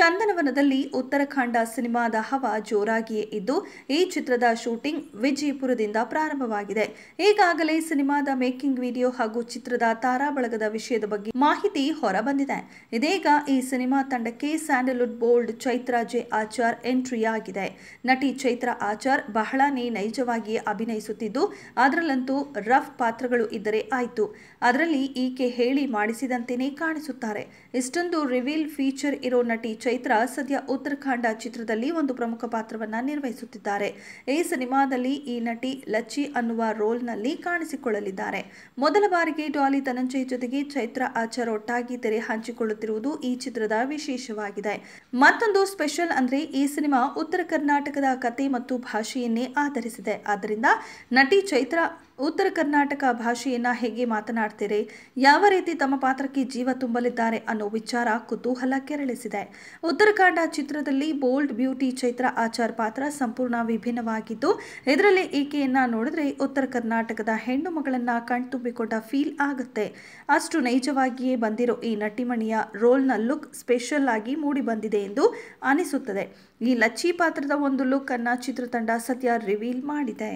ಚಂದನವನದಲ್ಲಿ ಉತ್ತರಾಖಂಡ ಸಿನಿಮಾದ ಹವಾ ಜೋರಾಗಿಯೇ ಇದ್ದು ಈ ಚಿತ್ರದ ಶೂಟಿಂಗ್ ವಿಜಯಪುರದಿಂದ ಪ್ರಾರಂಭವಾಗಿದೆ. ಈಗಾಗಲೇ ಸಿನಿಮಾದ ಮೇಕಿಂಗ್ ವಿಡಿಯೋ ಹಾಗೂ ಚಿತ್ರದ ತಾರಾಬಳಗದ ವಿಷಯದ ಬಗ್ಗೆ ಮಾಹಿತಿ ಹೊರಬಂದಿದೆ. ಇದೀಗ ಈ ಸಿನಿಮಾ ತಂಡಕ್ಕೆ ಸ್ಯಾಂಡಲ್ವುಡ್ ಬೋಲ್ಡ್ ಚೈತ್ರಾ ಜೆ ಆಚಾರ್ ಎಂಟ್ರಿಯಾಗಿದೆ. ನಟಿ ಚೈತ್ರಾ ಆಚಾರ್ ಬಹಳನೇ ನೈಜವಾಗಿಯೇ ಅಭಿನಯಿಸುತ್ತಿದ್ದು ಅದರಲ್ಲಂತೂ ರಫ್ ಪಾತ್ರಗಳು ಇದ್ದರೆ ಆಯ್ತು. ಅದರಲ್ಲಿ ಈಕೆ ಹೇಳಿ ಮಾಡಿಸಿದಂತೆಯೇ ಕಾಣಿಸುತ್ತಾರೆ. ಇಷ್ಟೊಂದು ರಿವೀಲ್ ಫೀಚರ್ ಇರೋ ನಟಿ ಚೈತ್ರಾ ಸದ್ಯ ಉತ್ತರಾಖಂಡ ಚಿತ್ರದಲ್ಲಿ ಒಂದು ಪ್ರಮುಖ ಪಾತ್ರವನ್ನ ನಿರ್ವಹಿಸುತ್ತಿದ್ದಾರೆ. ಈ ಸಿನಿಮಾದಲ್ಲಿ ಈ ನಟಿ ಲಚ್ಚಿ ಅನ್ನುವ ರೋಲ್ನಲ್ಲಿ ಕಾಣಿಸಿಕೊಳ್ಳಲಿದ್ದಾರೆ. ಮೊದಲ ಬಾರಿಗೆ ಡಾಲಿ ಧನಂಜಯ್ ಜೊತೆಗೆ ಚೈತ್ರಾ ಆಚಾರ್ ಒಟ್ಟಾಗಿ ತೆರೆ ಹಂಚಿಕೊಳ್ಳುತ್ತಿರುವುದು ಈ ಚಿತ್ರದ ವಿಶೇಷವಾಗಿದೆ. ಮತ್ತೊಂದು ಸ್ಪೆಷಲ್ ಅಂದ್ರೆ ಈ ಸಿನಿಮಾ ಉತ್ತರ ಕರ್ನಾಟಕದ ಕತೆ ಮತ್ತು ಭಾಷೆಯನ್ನೇ ಆಧರಿಸಿದೆ. ಆದ್ದರಿಂದ ನಟಿ ಚೈತ್ರಾ ಉತ್ತರ ಕರ್ನಾಟಕ ಭಾಷೆಯನ್ನ ಹೇಗೆ ಮಾತನಾಡ್ತಾರೆ, ಯಾವ ರೀತಿ ತಮ್ಮ ಪಾತ್ರಕ್ಕೆ ಜೀವ ತುಂಬಲಿದ್ದಾರೆ ಅನ್ನೋ ವಿಚಾರ ಕುತೂಹಲ ಕೆರಳಿಸಿದೆ. ಉತ್ತರಾಖಂಡ ಚಿತ್ರದಲ್ಲಿ ಬೋಲ್ಡ್ ಬ್ಯೂಟಿ ಚೈತ್ರಾ ಆಚಾರ್ ಪಾತ್ರ ಸಂಪೂರ್ಣ ವಿಭಿನ್ನವಾಗಿದ್ದು ಇದರಲ್ಲಿ ಈಕೆಯನ್ನ ನೋಡಿದ್ರೆ ಉತ್ತರ ಕರ್ನಾಟಕದ ಹೆಣ್ಣು ಮಗಳನ್ನ ಕಣ್ತುಂಬಿಕೊಂಡ ಫೀಲ್ ಆಗುತ್ತೆ. ಅಷ್ಟು ನೈಜವಾಗಿಯೇ ಬಂದಿರೋ ಈ ನಟಿಮಣಿಯ ರೋಲ್ನ ಲುಕ್ ಸ್ಪೆಷಲ್ ಆಗಿ ಮೂಡಿ ಬಂದಿದೆ ಎಂದು ಅನಿಸುತ್ತದೆ. ಈ ಲಚ್ಚಿ ಪಾತ್ರದ ಒಂದು ಲುಕ್ ಅನ್ನ ಚಿತ್ರತಂಡ ಸದ್ಯ ರಿವೀಲ್ ಮಾಡಿದೆ.